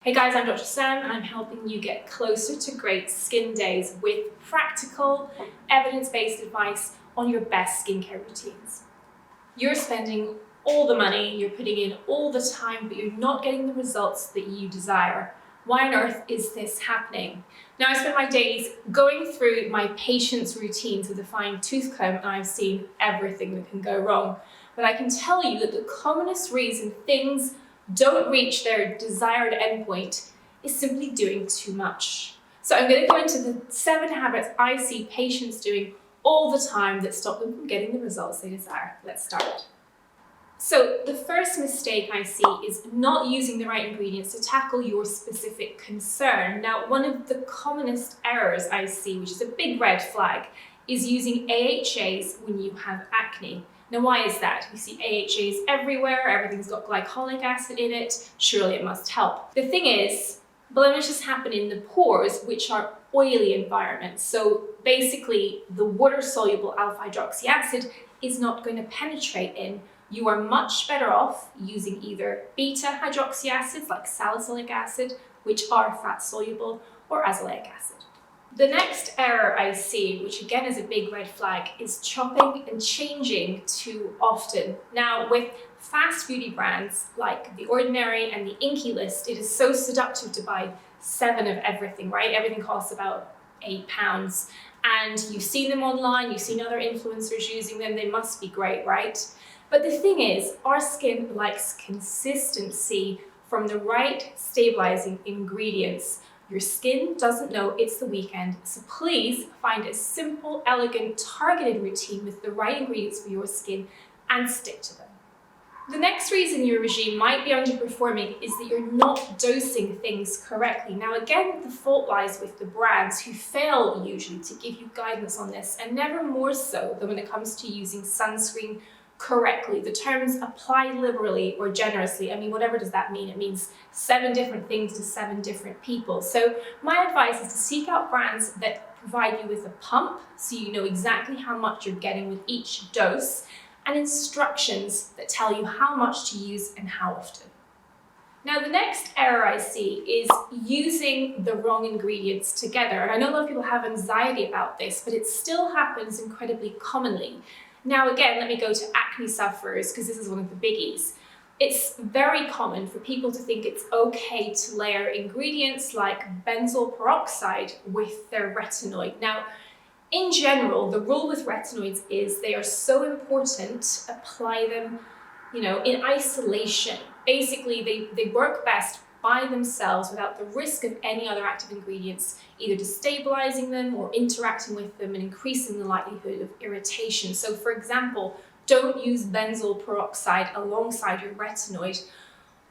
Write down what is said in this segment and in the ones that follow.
Hey guys, I'm Dr. Sam and I'm helping you get closer to great skin days with practical, evidence-based advice on your best skincare routines. You're spending all the money, you're putting in all the time, but you're not getting the results that you desire. Why on earth is this happening? Now, I spend my days going through my patients' routines with a fine-tooth comb and I've seen everything that can go wrong. But I can tell you that the commonest reason things don't reach their desired endpoint is simply doing too much. So I'm going to go into the 7 habits I see patients doing all the time that stop them from getting the results they desire. Let's start. So the first mistake I see is not using the right ingredients to tackle your specific concern. Now, one of the commonest errors I see, which is a big red flag, is using AHAs when you have acne. Now, why is that? We see AHAs everywhere, everything's got glycolic acid in it, surely it must help. The thing is, blemishes happen in the pores, which are oily environments. So basically, the water-soluble alpha-hydroxy acid is not going to penetrate in. You are much better off using either beta-hydroxy acids like salicylic acid, which are fat-soluble, or azelaic acid. The next error I see, which again is a big red flag, is chopping and changing too often. Now, with fast beauty brands like The Ordinary and the Inky List, it is so seductive to buy 7 of everything, right? Everything costs about £8. And you've seen them online, you've seen other influencers using them, they must be great, right? But the thing is, our skin likes consistency from the right stabilizing ingredients. Your skin doesn't know it's the weekend, so please find a simple, elegant, targeted routine with the right ingredients for your skin and stick to them. The next reason your regime might be underperforming is that you're not dosing things correctly. Now again, the fault lies with the brands who fail usually to give you guidance on this, and never more so than when it comes to using sunscreen correctly. The terms apply liberally or generously. I mean, whatever does that mean? It means 7 different things to 7 different people. So my advice is to seek out brands that provide you with a pump so you know exactly how much you're getting with each dose, and instructions that tell you how much to use and how often. Now, the next error I see is using the wrong ingredients together. And I know a lot of people have anxiety about this, but it still happens incredibly commonly. Now again, let me go to acne sufferers because this is one of the biggies. It's very common for people to think it's okay to layer ingredients like benzoyl peroxide with their retinoid. Now, in general, the rule with retinoids is they are so important, apply them, in isolation. Basically, they work best by themselves without the risk of any other active ingredients, either destabilizing them or interacting with them and increasing the likelihood of irritation. So for example, don't use benzoyl peroxide alongside your retinoid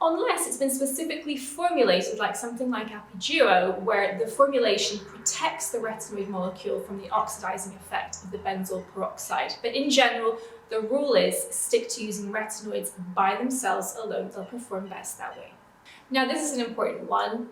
unless it's been specifically formulated like something like Apiduo, where the formulation protects the retinoid molecule from the oxidizing effect of the benzoyl peroxide. But in general, the rule is stick to using retinoids by themselves alone. They'll perform best that way. Now, this is an important one,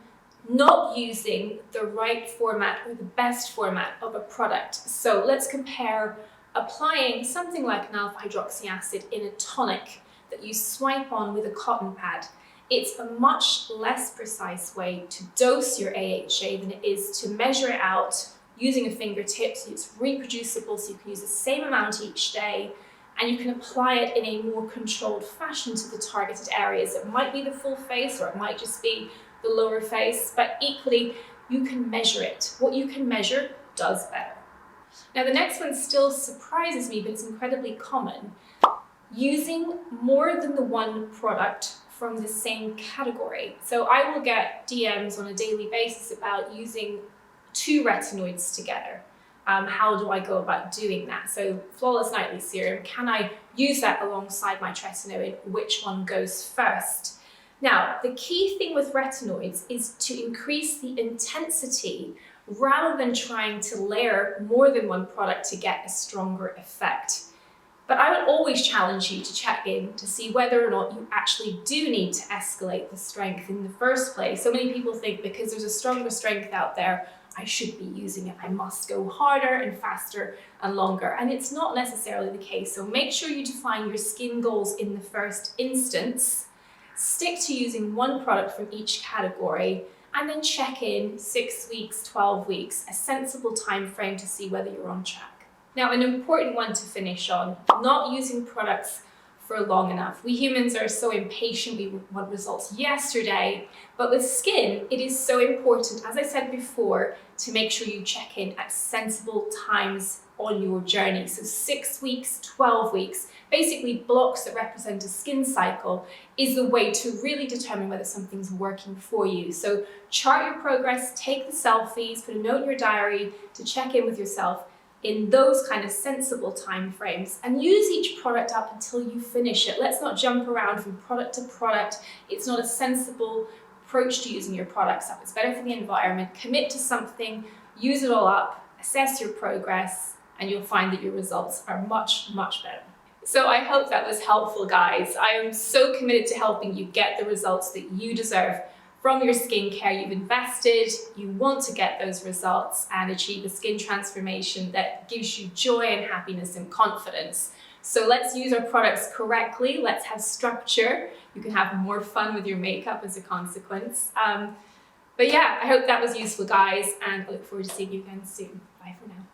not using the right format or the best format of a product. So let's compare applying something like an alpha-hydroxy acid in a tonic that you swipe on with a cotton pad. It's a much less precise way to dose your AHA than it is to measure it out using a fingertip so it's reproducible, so you can use the same amount each day, and you can apply it in a more controlled fashion to the targeted areas. It might be the full face or it might just be the lower face, but equally, you can measure it. What you can measure does better. Now, the next one still surprises me, but it's incredibly common. Using more than the one product from the same category. So I will get DMs on a daily basis about using 2 retinoids together. How do I go about doing that? So Flawless Nightly Serum, can I use that alongside my tretinoid? Which one goes first? Now, the key thing with retinoids is to increase the intensity rather than trying to layer more than one product to get a stronger effect. But I would always challenge you to check in to see whether or not you actually do need to escalate the strength in the first place. So many people think because there's a stronger strength out there, I should be using it. I must go harder and faster and longer. And it's not necessarily the case. So make sure you define your skin goals in the first instance stick to using one product from each category, and then check in 6 weeks, 12 weeks, a sensible time frame to see whether you're on track. Now, an important one to finish on, not using products for long enough. We humans are so impatient, we want results yesterday, but with skin, it is so important, as I said before, to make sure you check in at sensible times on your journey. So 6 weeks, 12 weeks, basically blocks that represent a skin cycle, is the way to really determine whether something's working for you. So chart your progress, take the selfies, put a note in your diary to check in with yourself in those kind of sensible time frames, and use each product up until you finish it. Let's not jump around from product to product. It's not a sensible approach to using your products up. It's better for the environment. Commit to something, use it all up, assess your progress, and you'll find that your results are much, much better. So I hope that was helpful, guys. I am so committed to helping you get the results that you deserve from your skincare. You've invested, you want to get those results and achieve a skin transformation that gives you joy and happiness and confidence. So let's use our products correctly. Let's have structure. You can have more fun with your makeup as a consequence. But yeah, I hope that was useful, guys, and I look forward to seeing you again soon. Bye for now.